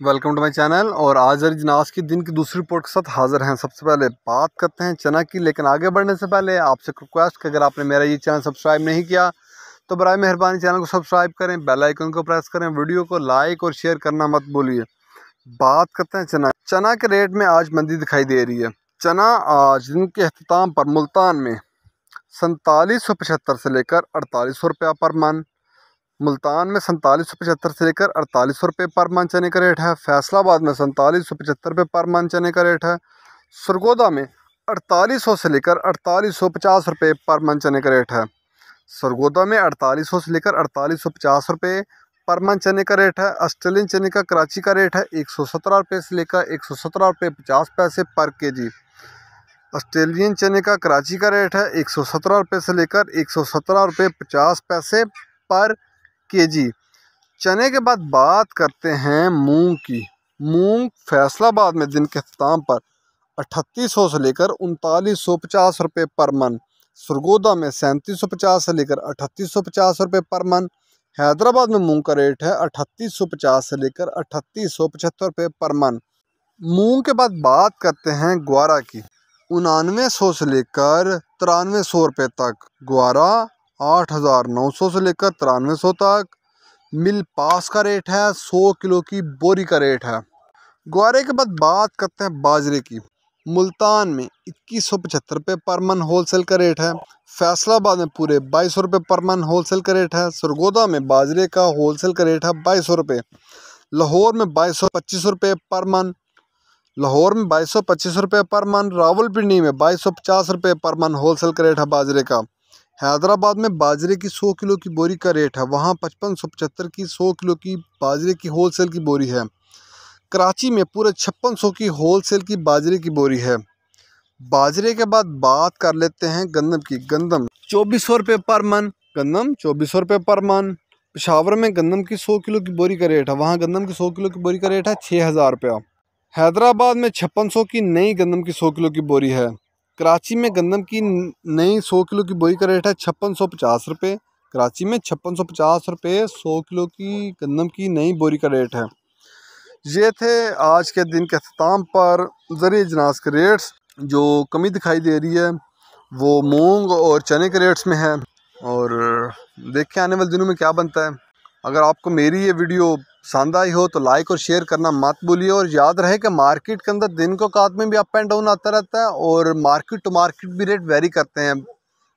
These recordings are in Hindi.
Welcome to my channel. और आज अजनास की दिन की दूसरी रिपोर्ट के साथ हाजिर हैं। सबसे पहले बात करते हैं चना की, लेकिन आगे बढ़ने से पहले आपसे रिक्वेस्ट कि अगर आपने मेरा ये चैनल सब्सक्राइब नहीं किया तो बराए मेहरबानी चैनल को सब्सक्राइब करें, बेल आइकन को प्रेस करें, वीडियो को लाइक और शेयर करना मत भूलिए। बात करते हैं चना के रेट में आज मंदी दिखाई दे रही है। चना आज दिन के अख्ताम पर मुल्तान में 4775 से लेकर 4800 रुपया पर मन। मुल्तान में 4775 से लेकर 4800 रुपये पर मन चने का रेट है। फैसलाबाद में 4775 रुपये पर मन चने का रेट है। सरगोदा में 4800 से लेकर 4850 रुपये पर मन चने का रेट है। सरगोदा में 4800 से लेकर 4850 रुपये पर मन चने का रेट है। ऑस्ट्रेलियन चने का कराची का रेट है 117 रुपये से लेकर 117 रुपये 50 पैसे पर केजी। ऑस्ट्रेलियन चने का कराची का रेट है 117 रुपये से लेकर 117 रुपये 50 पैसे पर केजी। चने के बाद बात करते हैं मूंग की। मूंग फैसलाबाद में दिन के अख्ताम पर 3800 से लेकर 3950 रुपये पर मन। सरगोदा में 3750 से लेकर 3850 रुपये पर मन। हैदराबाद में मूंग का रेट है 3850 से लेकर 3875 रुपये पर मन। मूंग के बाद बात करते हैं ग्वारा की। 9900 से लेकर 9300 रुपये तक ग्वारा। 8900 से लेकर 9300 तक मिल पास का रेट है। 100 किलो की बोरी का रेट है। ग्वारे के बाद बात करते हैं बाजरे की। मुल्तान में 2175 रुपये पर मन होलसेल का रेट है। फैसलाबाद में पूरे 2200 रुपये पर मन होलसेल का रेट है। सरगोदा में बाजरे का होलसेल का रेट है 2200 रुपये। लाहौर में 2225 रुपये पर मन। लाहौर में 2225 रुपये पर मन। रावलपिंडी में 2250 रुपये पर मन होलसेल का रेट है बाजरे का। हैदराबाद में बाजरे की 100 किलो की बोरी का रेट है, वहाँ 5575 की 100 किलो की बाजरे की होलसेल की बोरी है। कराची में पूरे 5600 की होलसेल की बाजरे की बोरी है। बाजरे के बाद बात कर लेते हैं गंदम की। गंदम 2400 रुपये पर मन। गंदम 2400 रुपये पर मन। पेशावर में गंदम की 100 किलो की बोरी का रेट है, वहाँ गंदम की 100 किलो की बोरी का रेट है 6000 रुपया। हैदराबाद में 5600 की नई गंदम की 100 किलो की बोरी है। कराची में गंदम की नई 100 किलो की बोरी का रेट है 5650 रुपये। कराची में 5650 रुपये 100 किलो की गंदम की नई बोरी का रेट है। ये थे आज के दिन के अख्ताम पर ज़रिए अजनास के रेट्स। जो कमी दिखाई दे रही है वो मूंग और चने के रेट्स में है, और देखें आने वाले दिनों में क्या बनता है। अगर आपको मेरी ये वीडियो पसंद आई हो तो लाइक और शेयर करना मत भूलिए। और याद रहे कि मार्केट के अंदर दिन को औकात में भी अप एंड डाउन आता रहता है, और मार्केट टू मार्केट भी रेट वेरी करते हैं,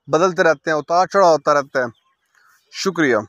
बदलते रहते हैं, उतार चढ़ाव होता रहता है। शुक्रिया।